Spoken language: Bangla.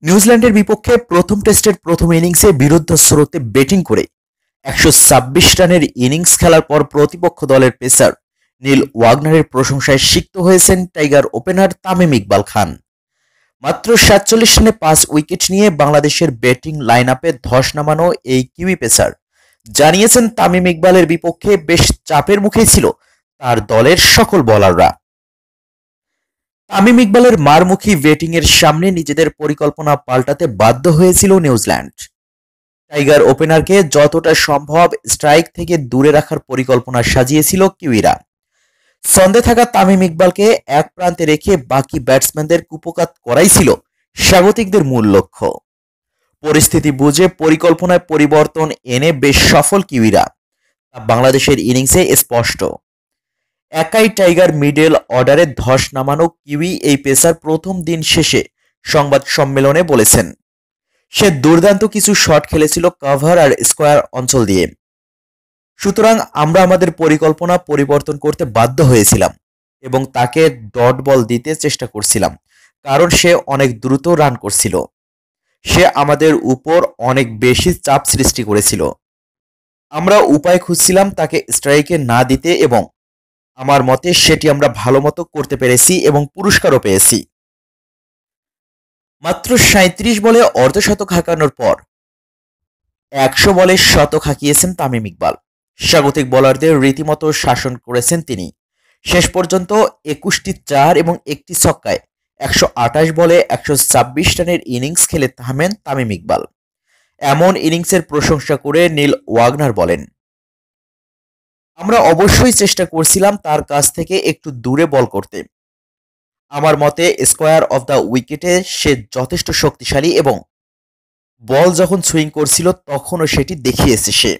নিউজিল্যান্ডের বিপক্ষে প্রথম টেস্টের প্রথম ইনিংসে বিরুদ্ধস্রোতে ব্যাটিং করে ১২৬ রানের ইনিংস খেলার পর প্রতিপক্ষ দলের পেসার নীল ওয়াগনারের প্রশংসায় সিক্ত হয়েছেন টাইগার ওপেনার তামিম ইকবাল খান। মাত্র ৪৭ রানে ৫ উইকেট নিয়ে বাংলাদেশের ব্যাটিং লাইন আপে ধস নামানো এই কিউই পেসার জানিয়েছেন তামিম ইকবালের বিপক্ষে বেশ চাপের মুখেই ছিল তার দলের সকল বোলাররা। তামিম ইকবালের মারমুখী ব্যাটিংয়ের সামনে নিজেদের পরিকল্পনা পাল্টাতে বাধ্য হয়েছিল নিউজিল্যান্ড। টাইগার ওপেনারকে যতটা সম্ভব স্ট্রাইক থেকে দূরে রাখার পরিকল্পনা সাজিয়েছিল কিউইরা। ছন্দে থাকা তামিম ইকবালকে এক প্রান্তে রেখে বাকি ব্যাটসম্যানদের কুপোকাত করাই ছিল স্বাগতিকদের মূল লক্ষ্য। পরিস্থিতি বুঝে পরিকল্পনায় পরিবর্তন এনে বেশ সফল কিউইরা, তা বাংলাদেশের ইনিংসে স্পষ্ট। একাই টাইগার মিডল অর্ডারে ধস নামানো কিউই এই পেসার প্রথম দিন শেষে সংবাদ সম্মেলনে বলেছেন, সে দুর্দান্ত কিছু শট খেলেছিল কভার আর স্কোয়ার অঞ্চল দিয়ে। সুতরাং আমরা আমাদের পরিকল্পনা পরিবর্তন করতে বাধ্য হয়েছিলাম এবং তাকে ডট বল দিতে চেষ্টা করছিলাম, কারণ সে অনেক দ্রুত রান করছিল। সে আমাদের উপর অনেক বেশি চাপ সৃষ্টি করেছিল। আমরা উপায় খুঁজছিলাম তাকে স্ট্রাইকে না দিতে এবং আমার মতে সেটি আমরা ভালো মতো করতে পেরেছি এবং পুরস্কারও পেয়েছি। মাত্র ৩৭ বলে অর্ধশতক হাঁকানোর পর ১০০ বলে শতক হাঁকিয়েছেন তামিম ইকবাল। স্বাগতিক বোলারদের রীতিমতো শাসন করেছেন তিনি। শেষ পর্যন্ত ২১টি চার এবং একটি ছক্কায় ১২৮ বলে ১২৬ রানের ইনিংস খেলে থামেন তামিম ইকবাল। এমন ইনিংসের প্রশংসা করে নীল ওয়াগনার বলেন, আমরা অবশ্যই চেষ্টা করছিলাম তার কাছ থেকে একটু দূরে বল করতে। আমার মতে স্কোয়ার অফ দ্য উইকেটে সে যথেষ্ট শক্তিশালী এবং বল যখন সুইং করছিল তখনও সেটি দেখিয়েছে সে।